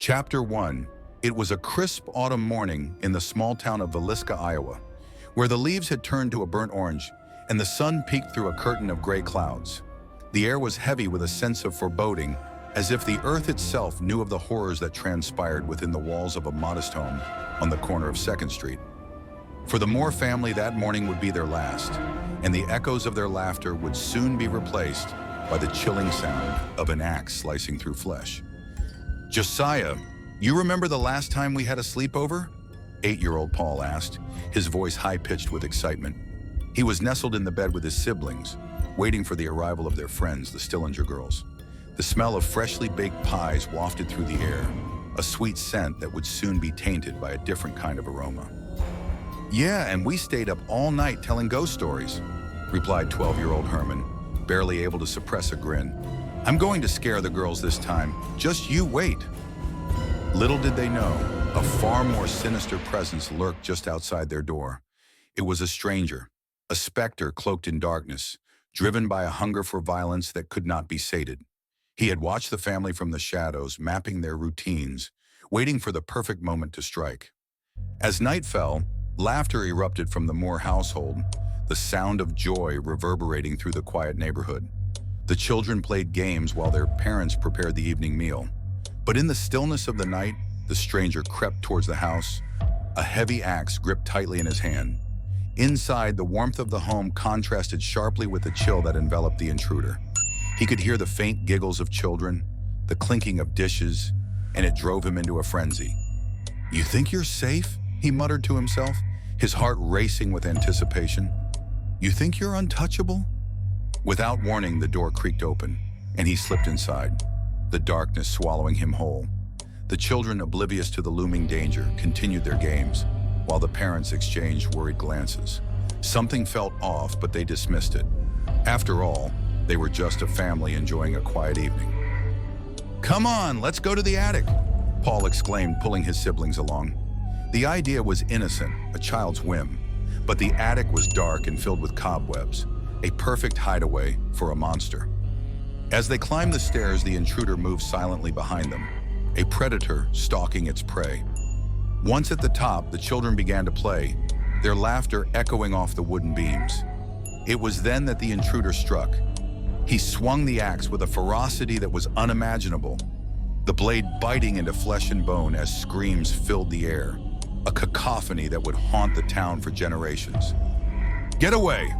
Chapter 1. It was a crisp autumn morning in the small town of Villisca, Iowa, where the leaves had turned to a burnt orange and the sun peeked through a curtain of gray clouds. The air was heavy with a sense of foreboding, as if the earth itself knew of the horrors that transpired within the walls of a modest home on the corner of 2nd Street. For the Moore family, that morning would be their last, and the echoes of their laughter would soon be replaced by the chilling sound of an axe slicing through flesh. "Josiah, you remember the last time we had a sleepover?" 8-year-old Paul asked, his voice high-pitched with excitement. He was nestled in the bed with his siblings, waiting for the arrival of their friends, the Stillinger girls. The smell of freshly baked pies wafted through the air, a sweet scent that would soon be tainted by a different kind of aroma. "Yeah, and we stayed up all night telling ghost stories," replied 12-year-old Herman, barely able to suppress a grin. "I'm going to scare the girls this time. Just you wait." Little did they know, a far more sinister presence lurked just outside their door. It was a stranger, a specter cloaked in darkness, driven by a hunger for violence that could not be sated. He had watched the family from the shadows, mapping their routines, waiting for the perfect moment to strike. As night fell, laughter erupted from the Moore household, the sound of joy reverberating through the quiet neighborhood. The children played games while their parents prepared the evening meal. But in the stillness of the night, the stranger crept towards the house, a heavy axe gripped tightly in his hand. Inside, the warmth of the home contrasted sharply with the chill that enveloped the intruder. He could hear the faint giggles of children, the clinking of dishes, and it drove him into a frenzy. "You think you're safe?" he muttered to himself, his heart racing with anticipation. "You think you're untouchable?" Without warning, the door creaked open, and he slipped inside, the darkness swallowing him whole. The children, oblivious to the looming danger, continued their games, while the parents exchanged worried glances. Something felt off, but they dismissed it. After all, they were just a family enjoying a quiet evening. "Come on, let's go to the attic," Paul exclaimed, pulling his siblings along. The idea was innocent, a child's whim, but the attic was dark and filled with cobwebs, a perfect hideaway for a monster. As they climbed the stairs, the intruder moved silently behind them, a predator stalking its prey. Once at the top, the children began to play, their laughter echoing off the wooden beams. It was then that the intruder struck. He swung the axe with a ferocity that was unimaginable, the blade biting into flesh and bone as screams filled the air, a cacophony that would haunt the town for generations. "Get away!"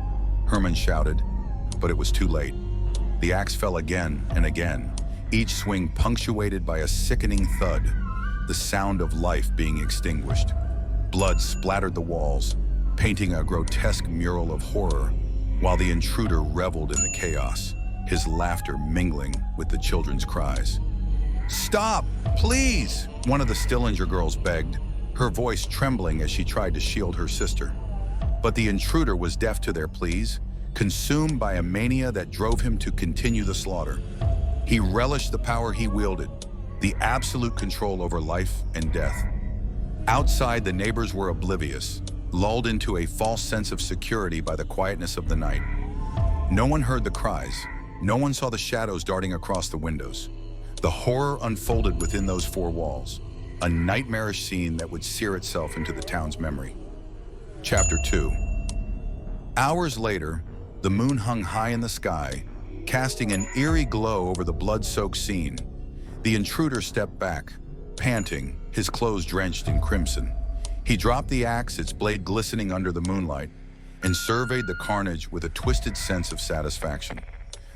Herman shouted, but it was too late. The axe fell again and again, each swing punctuated by a sickening thud, the sound of life being extinguished. Blood splattered the walls, painting a grotesque mural of horror, while the intruder reveled in the chaos, his laughter mingling with the children's cries. "Stop, please!" one of the Stillinger girls begged, her voice trembling as she tried to shield her sister. But the intruder was deaf to their pleas, consumed by a mania that drove him to continue the slaughter. He relished the power he wielded, the absolute control over life and death. Outside, the neighbors were oblivious, lulled into a false sense of security by the quietness of the night. No one heard the cries, no one saw the shadows darting across the windows. The horror unfolded within those four walls, a nightmarish scene that would sear itself into the town's memory. Chapter 2. Hours later, the moon hung high in the sky, casting an eerie glow over the blood-soaked scene. The intruder stepped back, panting, his clothes drenched in crimson. He dropped the axe, its blade glistening under the moonlight, and surveyed the carnage with a twisted sense of satisfaction.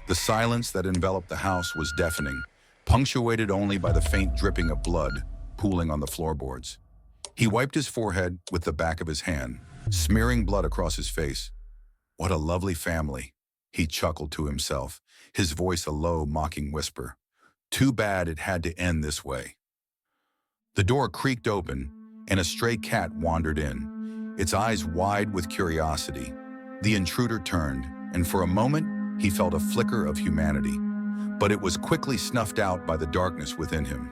The silence that enveloped the house was deafening, punctuated only by the faint dripping of blood pooling on the floorboards. He wiped his forehead with the back of his hand, smearing blood across his face. "What a lovely family," he chuckled to himself, his voice a low, mocking whisper. "Too bad it had to end this way." The door creaked open, and a stray cat wandered in, its eyes wide with curiosity. The intruder turned, and for a moment, he felt a flicker of humanity. But it was quickly snuffed out by the darkness within him.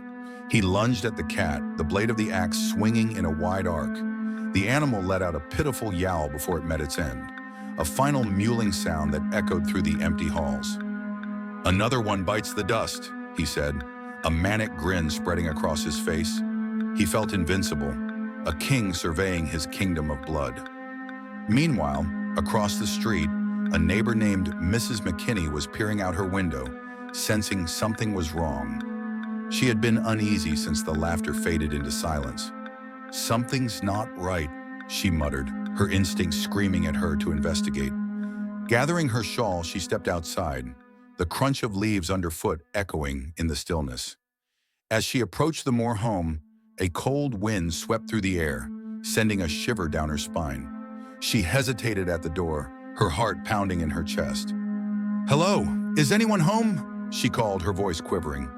He lunged at the cat, the blade of the axe swinging in a wide arc. The animal let out a pitiful yowl before it met its end, a final mewling sound that echoed through the empty halls. "Another one bites the dust," he said, a manic grin spreading across his face. He felt invincible, a king surveying his kingdom of blood. Meanwhile, across the street, a neighbor named Mrs. McKinney was peering out her window, sensing something was wrong. She had been uneasy since the laughter faded into silence. "Something's not right," she muttered, her instincts screaming at her to investigate. Gathering her shawl, she stepped outside, the crunch of leaves underfoot echoing in the stillness. As she approached the Moore home, a cold wind swept through the air, sending a shiver down her spine. She hesitated at the door, her heart pounding in her chest. "Hello, is anyone home?" she called, her voice quivering.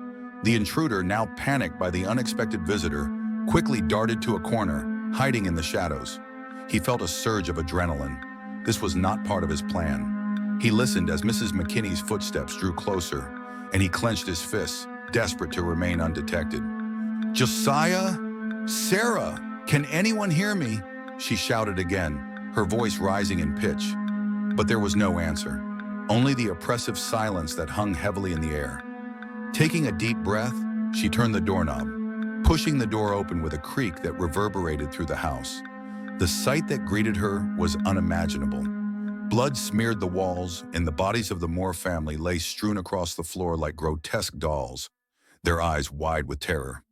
The intruder, now panicked by the unexpected visitor, quickly darted to a corner, hiding in the shadows. He felt a surge of adrenaline. This was not part of his plan. He listened as Mrs. McKinney's footsteps drew closer, and he clenched his fists, desperate to remain undetected. "Josiah? Sarah, can anyone hear me?" she shouted again, her voice rising in pitch. But there was no answer, only the oppressive silence that hung heavily in the air. Taking a deep breath, she turned the doorknob, pushing the door open with a creak that reverberated through the house. The sight that greeted her was unimaginable. Blood smeared the walls, and the bodies of the Moore family lay strewn across the floor like grotesque dolls, their eyes wide with terror.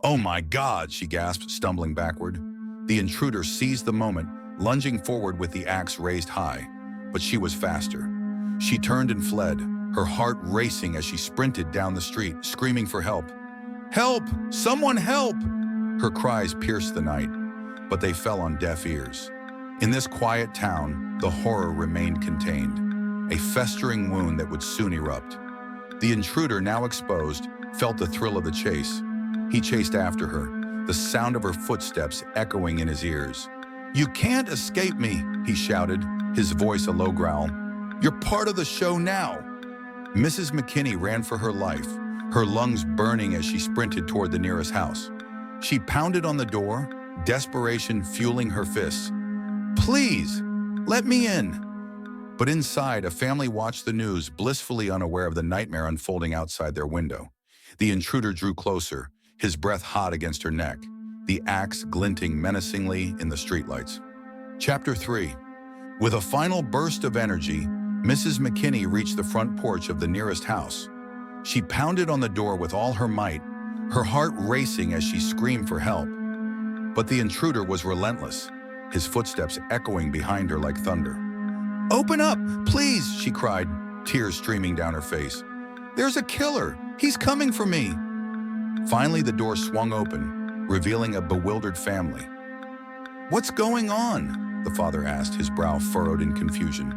"Oh my God!" she gasped, stumbling backward. The intruder seized the moment, lunging forward with the axe raised high, but she was faster. She turned and fled, her heart racing as she sprinted down the street, screaming for help. "Help! Someone help!" Her cries pierced the night, but they fell on deaf ears. In this quiet town, the horror remained contained, a festering wound that would soon erupt. The intruder, now exposed, felt the thrill of the chase. He chased after her, the sound of her footsteps echoing in his ears. "You can't escape me," he shouted, his voice a low growl. "You're part of the show now." Mrs. McKinney ran for her life, her lungs burning as she sprinted toward the nearest house. She pounded on the door, desperation fueling her fists. "Please, let me in." But inside, a family watched the news, blissfully unaware of the nightmare unfolding outside their window. The intruder drew closer, his breath hot against her neck, the axe glinting menacingly in the streetlights. Chapter 3. With a final burst of energy, Mrs. McKinney reached the front porch of the nearest house. She pounded on the door with all her might, her heart racing as she screamed for help. But the intruder was relentless, his footsteps echoing behind her like thunder. "Open up, please," she cried, tears streaming down her face. "There's a killer. He's coming for me." Finally, the door swung open, revealing a bewildered family. "What's going on?" the father asked, his brow furrowed in confusion.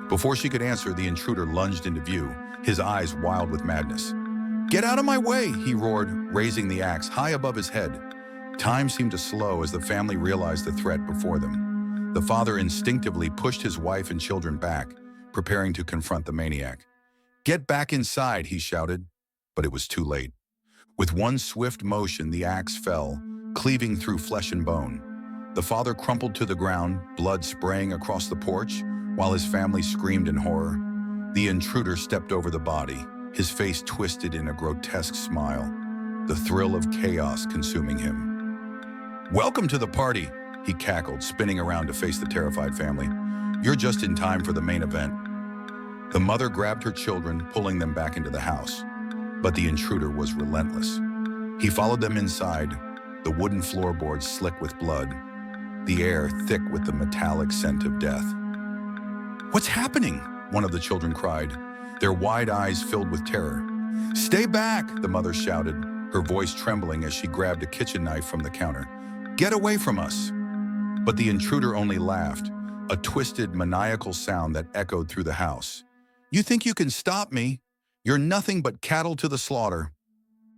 Before she could answer, the intruder lunged into view, his eyes wild with madness. "Get out of my way!" he roared, raising the axe high above his head. Time seemed to slow as the family realized the threat before them. The father instinctively pushed his wife and children back, preparing to confront the maniac. "Get back inside," he shouted, but it was too late. With one swift motion, the axe fell, cleaving through flesh and bone. The father crumpled to the ground, blood spraying across the porch, while his family screamed in horror. The intruder stepped over the body, his face twisted in a grotesque smile, the thrill of chaos consuming him. "Welcome to the party," he cackled, spinning around to face the terrified family. "You're just in time for the main event." The mother grabbed her children, pulling them back into the house. But the intruder was relentless. He followed them inside, the wooden floorboards slick with blood, the air thick with the metallic scent of death. "What's happening?" one of the children cried, their wide eyes filled with terror. "Stay back," the mother shouted, her voice trembling as she grabbed a kitchen knife from the counter. "Get away from us." But the intruder only laughed, a twisted, maniacal sound that echoed through the house. "You think you can stop me? You're nothing but cattle to the slaughter."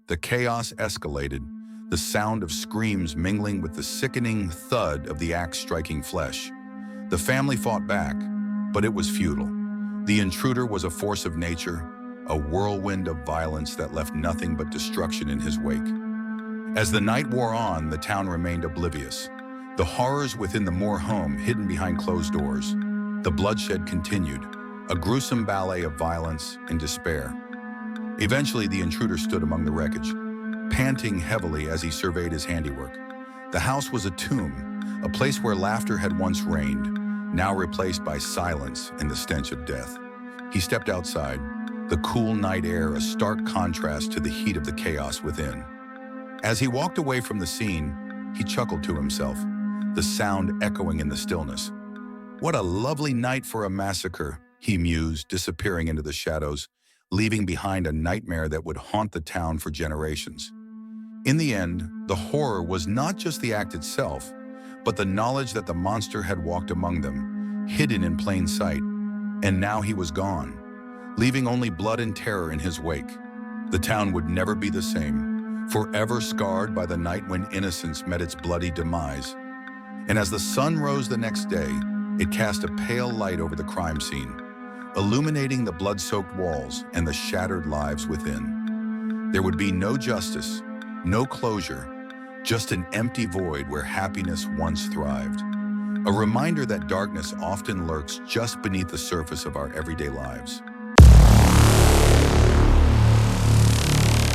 The chaos escalated, the sound of screams mingling with the sickening thud of the axe striking flesh. The family fought back, but it was futile. The intruder was a force of nature, a whirlwind of violence that left nothing but destruction in his wake. As the night wore on, the town remained oblivious. The horrors within the Moore home hidden behind closed doors. The bloodshed continued, a gruesome ballet of violence and despair. Eventually, the intruder stood among the wreckage, panting heavily as he surveyed his handiwork. The house was a tomb, a place where laughter had once reigned, now replaced by silence and the stench of death. He stepped outside, the cool night air a stark contrast to the heat of the chaos within. As he walked away from the scene, he chuckled to himself, the sound echoing in the stillness. "What a lovely night for a massacre," he mused, disappearing into the shadows, leaving behind a nightmare that would haunt the town for generations. In the end, the horror was not just the act itself, but the knowledge that the monster had walked among them, hidden in plain sight, and now he was gone, leaving only blood and terror in his wake. The town would never be the same, forever scarred by the night when innocence met its bloody demise. And as the sun rose the next day, it cast a pale light over the crime scene, illuminating the blood-soaked walls and the shattered lives within. There would be no justice, no closure, just an empty void where happiness once thrived. A reminder that darkness often lurks just beneath the surface of our everyday lives.